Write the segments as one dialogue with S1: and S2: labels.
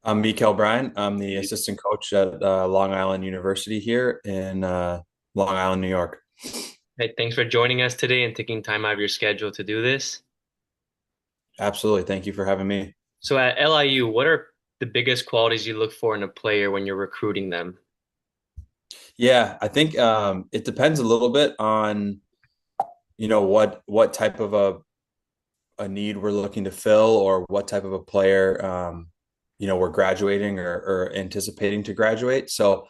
S1: I'm Mikael Bryant. I'm the assistant coach at Long Island University here in Long Island, New York.
S2: Hey, thanks for joining us today and taking time out of your schedule to do this.
S1: Absolutely. Thank you for having me.
S2: So at LIU, what are the biggest qualities you look for in a player when you're recruiting them?
S1: Yeah, I think it depends a little bit on, what type of a need we're looking to fill or what type of a player, we're graduating or anticipating to graduate. So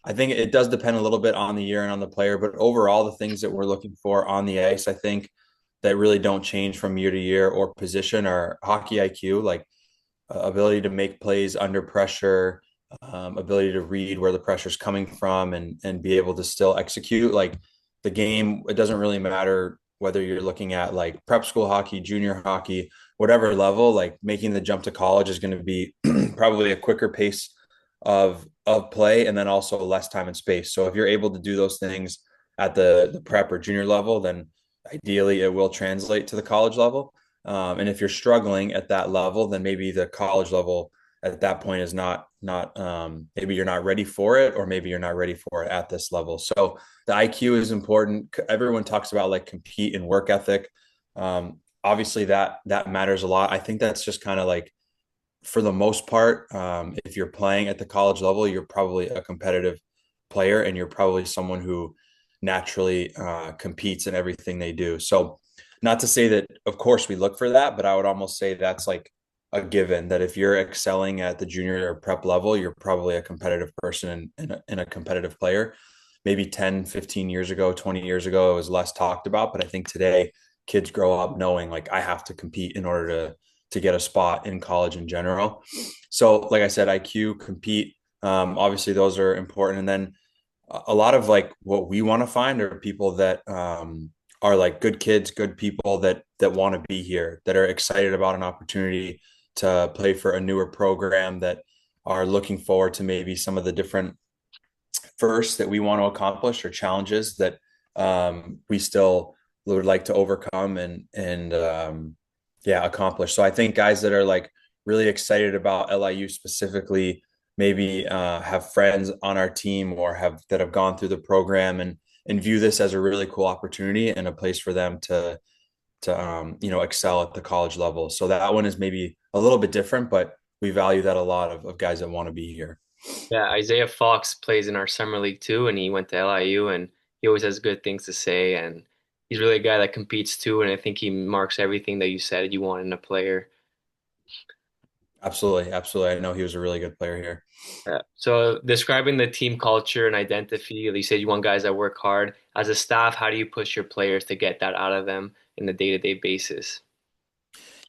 S1: I think it does depend a little bit on the year and on the player, but overall, the things that we're looking for on the ice, I think that really don't change from year to year or position are hockey IQ, like ability to make plays under pressure, ability to read where the pressure's coming from and be able to still execute. Like the game, it doesn't really matter whether you're looking at like prep school hockey, junior hockey, whatever level, like making the jump to college is going to be probably a quicker pace of play and then also less time and space. So if you're able to do those things at the prep or junior level, then ideally it will translate to the college level. And if you're struggling at that level, then maybe the college level at that point is not maybe you're not ready for it, or maybe you're not ready for it at this level. So the IQ is important. Everyone talks about like compete and work ethic. Obviously that matters a lot. I think that's just kind of like for the most part, if you're playing at the college level, you're probably a competitive player and you're probably someone who naturally competes in everything they do. So, not to say that, of course, we look for that, but I would almost say that's like a given that if you're excelling at the junior or prep level, you're probably a competitive person and a competitive player. Maybe 10, 15 years ago, 20 years ago, it was less talked about. But I think today kids grow up knowing like I have to compete in order to get a spot in college in general. So, like I said, IQ, compete, obviously those are important. And then a lot of like what we want to find are people that are like good kids, good people that want to be here, that are excited about an opportunity to play for a newer program, that are looking forward to maybe some of the different firsts that we want to accomplish or challenges that we still would like to overcome and yeah, accomplish. So I think guys that are like really excited about LIU specifically, maybe have friends on our team or have gone through the program and view this as a really cool opportunity and a place for them to excel at the college level. So that one is maybe a little bit different, but we value that a lot of guys that want to be here.
S2: Yeah, Isaiah Fox plays in our summer league too, and he went to LIU, and he always has good things to say, and he's really a guy that competes too, and I think he marks everything that you said you want in a player.
S1: Absolutely, absolutely. I know he was a really good player here.
S2: Yeah. So describing the team culture and identity, you said you want guys that work hard. As a staff, how do you push your players to get that out of them in the day-to-day basis?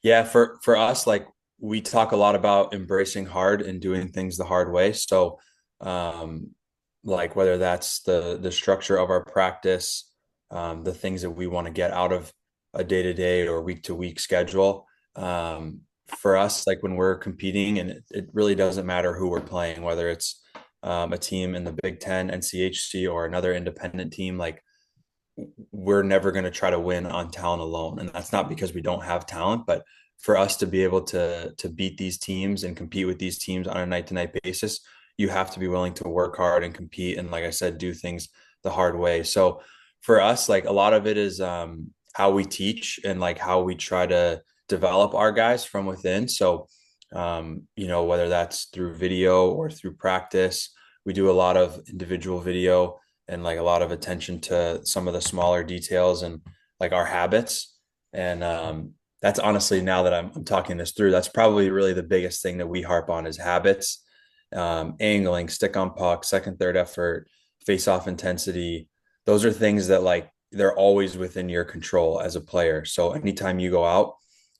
S1: Yeah, for us, like we talk a lot about embracing hard and doing things the hard way. So, um, like whether that's the structure of our practice, the things that we want to get out of a day to day or week to week schedule. For us, like when we're competing, and it really doesn't matter who we're playing, whether it's a team in the Big Ten, NCHC, or another independent team, like we're never going to try to win on talent alone. And that's not because we don't have talent, but for us to be able to beat these teams and compete with these teams on a night to night basis, you have to be willing to work hard and compete. And like I said, do things the hard way. So for us, like a lot of it is how we teach and like how we try to develop our guys from within. So, whether that's through video or through practice, we do a lot of individual video and like a lot of attention to some of the smaller details and like our habits. And that's honestly, now that I'm talking this through, that's probably really the biggest thing that we harp on is habits, angling, stick on puck, second, third effort, face off intensity. Those are things that like they're always within your control as a player. So anytime you go out,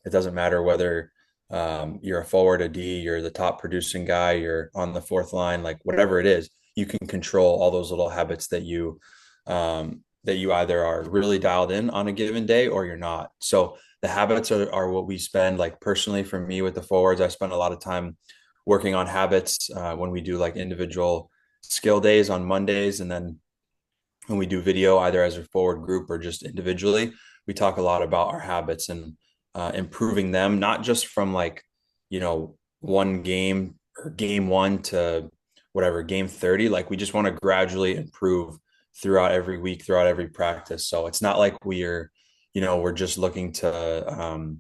S1: it doesn't matter whether you're a forward, a D, you're the top producing guy, you're on the fourth line, like whatever it is, you can control all those little habits that you either are really dialed in on a given day or you're not. So the habits are what we spend, like personally for me with the forwards, I spend a lot of time working on habits when we do like individual skill days on Mondays. And then when we do video, either as a forward group or just individually, we talk a lot about our habits and improving them, not just from like, one game or game one to whatever, game 30. Like we just want to gradually improve throughout every week, throughout every practice. So it's not like we're just looking to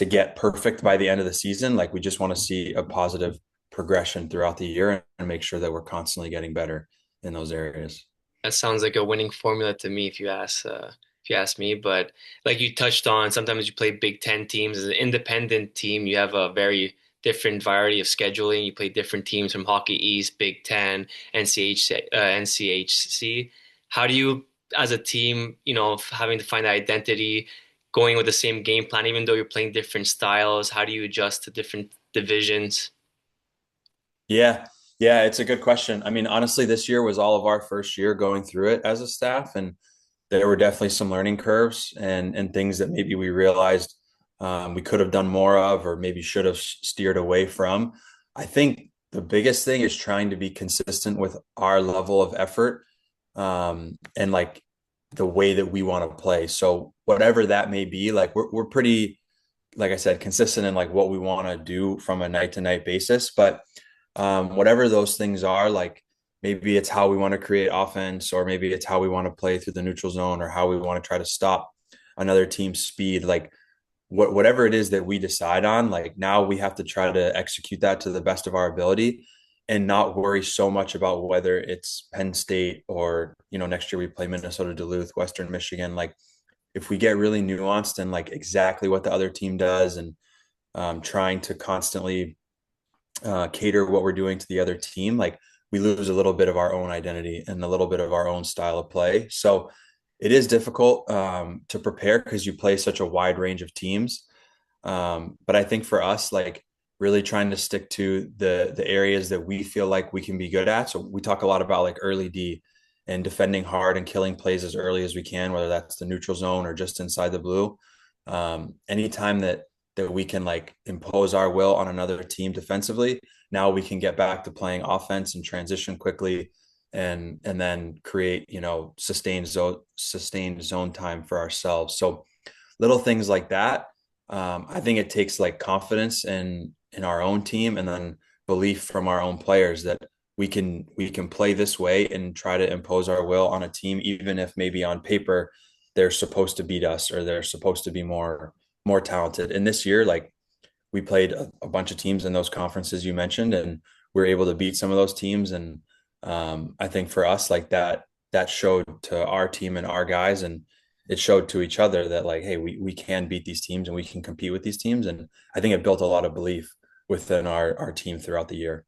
S1: get perfect by the end of the season. Like we just want to see a positive progression throughout the year and make sure that we're constantly getting better in those areas.
S2: That sounds like a winning formula to me if you ask me. But like you touched on, sometimes you play Big Ten teams. As an independent team, you have a very different variety of scheduling. You play different teams from Hockey East, Big Ten, NCHC. How do you, as a team, having to find that identity, going with the same game plan, even though you're playing different styles, how do you adjust to different divisions?
S1: Yeah. Yeah, it's a good question. I mean, honestly, this year was all of our first year going through it as a staff, and there were definitely some learning curves and things that maybe we realized we could have done more of, or maybe should have steered away from. I think the biggest thing is trying to be consistent with our level of effort, and like the way that we want to play. So whatever that may be, like we're pretty, like I said, consistent in like what we want to do from a night to night basis. But whatever those things are, like maybe it's how we want to create offense, or maybe it's how we want to play through the neutral zone, or how we want to try to stop another team's speed. Like whatever it is that we decide on, like now we have to try to execute that to the best of our ability and not worry so much about whether it's Penn State or, next year we play Minnesota, Duluth, Western Michigan. Like if we get really nuanced and like exactly what the other team does, and trying to constantly cater what we're doing to the other team, like we lose a little bit of our own identity and a little bit of our own style of play. So it is difficult to prepare because you play such a wide range of teams. But I think for us, like really trying to stick to the areas that we feel like we can be good at. So we talk a lot about like early D and defending hard and killing plays as early as we can, whether that's the neutral zone or just inside the blue. Anytime that we can like impose our will on another team defensively, now we can get back to playing offense and transition quickly, and then create, sustained zone time for ourselves. So little things like that. I think it takes like confidence in our own team, and then belief from our own players that we can play this way and try to impose our will on a team, even if maybe on paper they're supposed to beat us or they're supposed to be more talented. And this year, like we played a bunch of teams in those conferences you mentioned, and we are able to beat some of those teams. And I think for us, like that showed to our team and our guys, and it showed to each other that like, hey, we can beat these teams and we can compete with these teams. And I think it built a lot of belief within our team throughout the year.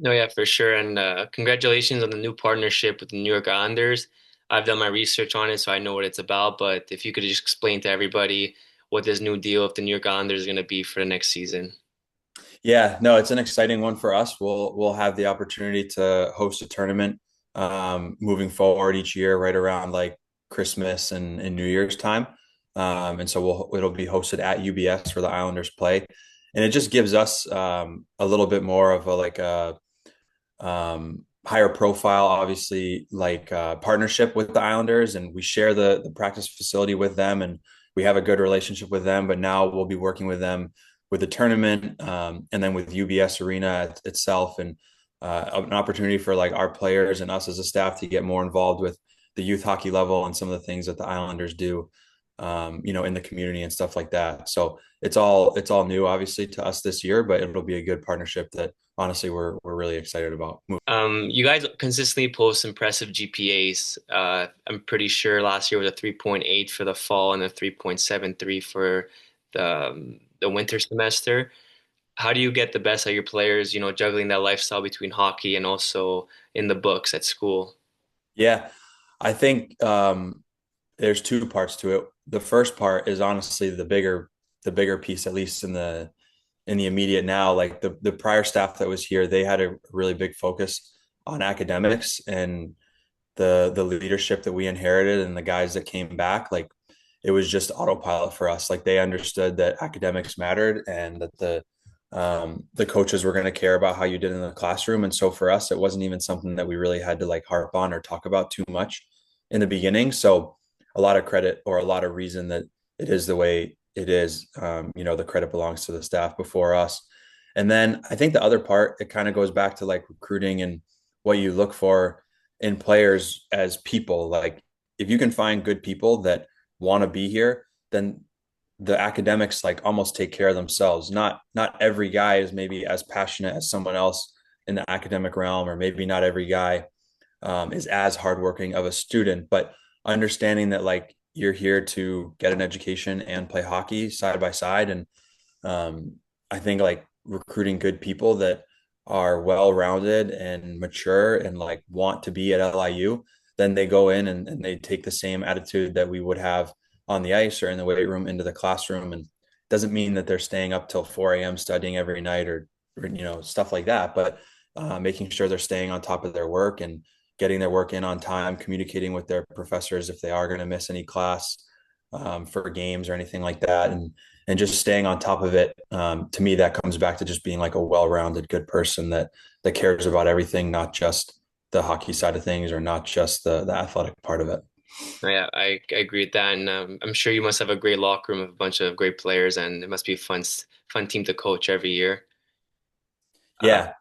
S2: No, yeah, for sure. And congratulations on the new partnership with the New York Islanders. I've done my research on it, so I know what it's about. But if you could just explain to everybody what this new deal with the New York Islanders is going to be for the next season.
S1: Yeah, no, it's an exciting one for us. We'll have the opportunity to host a tournament moving forward each year, right around like Christmas and New Year's time. And so it'll be hosted at UBS where the Islanders play, and it just gives us a little bit more of a like a higher profile, obviously, like partnership with the Islanders, and we share the practice facility with them, and we have a good relationship with them. But now we'll be working with them with the tournament, and then with UBS Arena itself, and an opportunity for like our players and us as a staff to get more involved with the youth hockey level and some of the things that the Islanders do, in the community and stuff like that. So it's all new, obviously, to us this year, but it'll be a good partnership that honestly we're really excited about.
S2: You guys consistently post impressive GPAs. I'm pretty sure last year was a 3.8 for the fall and a 3.73 for the winter semester. How do you get the best out of your players, juggling that lifestyle between hockey and also in the books at school?
S1: Yeah, I think there's two parts to it. The first part is honestly the bigger piece, at least in the immediate now. Like the prior staff that was here, they had a really big focus on academics, and the leadership that we inherited and the guys that came back, like it was just autopilot for us. Like they understood that academics mattered, and that the coaches were going to care about how you did in the classroom. And so for us, it wasn't even something that we really had to like harp on or talk about too much in the beginning. So a lot of credit, or a lot of reason that it is the way it is, the credit belongs to the staff before us. And then I think the other part, it kind of goes back to like recruiting and what you look for in players as people. Like if you can find good people that want to be here, then the academics like almost take care of themselves. Not every guy is maybe as passionate as someone else in the academic realm, or maybe not every guy is as hardworking of a student, but understanding that like you're here to get an education and play hockey side by side. And um, I think like recruiting good people that are well-rounded and mature and like want to be at LIU, then they go in and they take the same attitude that we would have on the ice or in the weight room into the classroom. And doesn't mean that they're staying up till 4 a.m. studying every night or stuff like that, but making sure they're staying on top of their work and getting their work in on time, communicating with their professors if they are going to miss any class for games or anything like that, and just staying on top of it. To me, that comes back to just being like a well-rounded, good person that cares about everything, not just the hockey side of things or not just the athletic part of it.
S2: Yeah, I agree with that, and I'm sure you must have a great locker room of a bunch of great players, and it must be a fun team to coach every year. Uh,
S1: Yeah,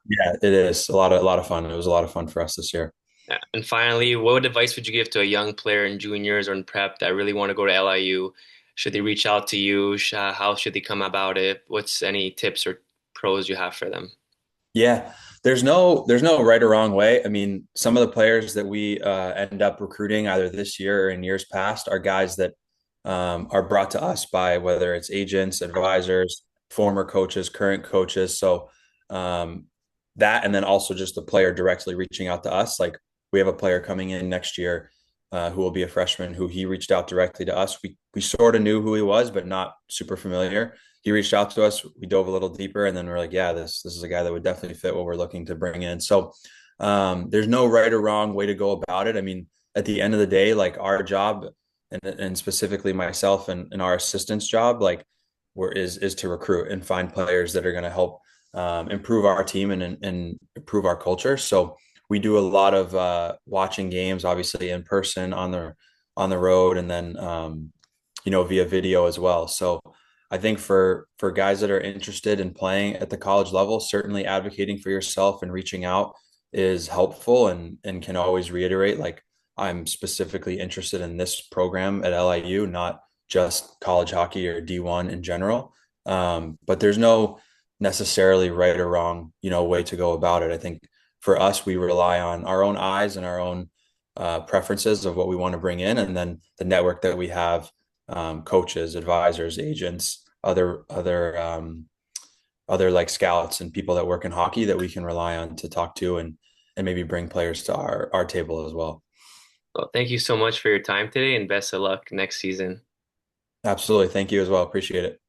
S1: it is a lot of fun. It was a lot of fun for us this year.
S2: yeah. And finally, what advice would you give to a young player in juniors or in prep that really want to go to LIU? Should they reach out to you? How should they come about it? What's any tips or pros you have for them?
S1: Yeah, there's no right or wrong way. I mean, some of the players that we end up recruiting either this year or in years past are guys that are brought to us by whether it's agents, advisors, former coaches, current coaches. So um, that, and then also just the player directly reaching out to us. Like we have a player coming in next year who will be a freshman who he reached out directly to us. We sort of knew who he was, but not super familiar. He reached out to us. We dove a little deeper, and then we're like, yeah, this is a guy that would definitely fit what we're looking to bring in. So there's no right or wrong way to go about it. I mean, at the end of the day, like our job, and specifically myself and our assistant's job, like is to recruit and find players that are going to help improve our team and improve our culture. So we do a lot of watching games, obviously in person on the road, and then via video as well. So I think for guys that are interested in playing at the college level, certainly advocating for yourself and reaching out is helpful, and can always reiterate like I'm specifically interested in this program at LIU, not just college hockey or D1 in general. But there's no necessarily right or wrong, way to go about it. I think for us, we rely on our own eyes and our own preferences of what we want to bring in, and then the network that we have, coaches, advisors, agents, other like scouts and people that work in hockey that we can rely on to talk to and maybe bring players to our table as well.
S2: Well, thank you so much for your time today, and best of luck next season.
S1: Absolutely. Thank you as well. Appreciate it.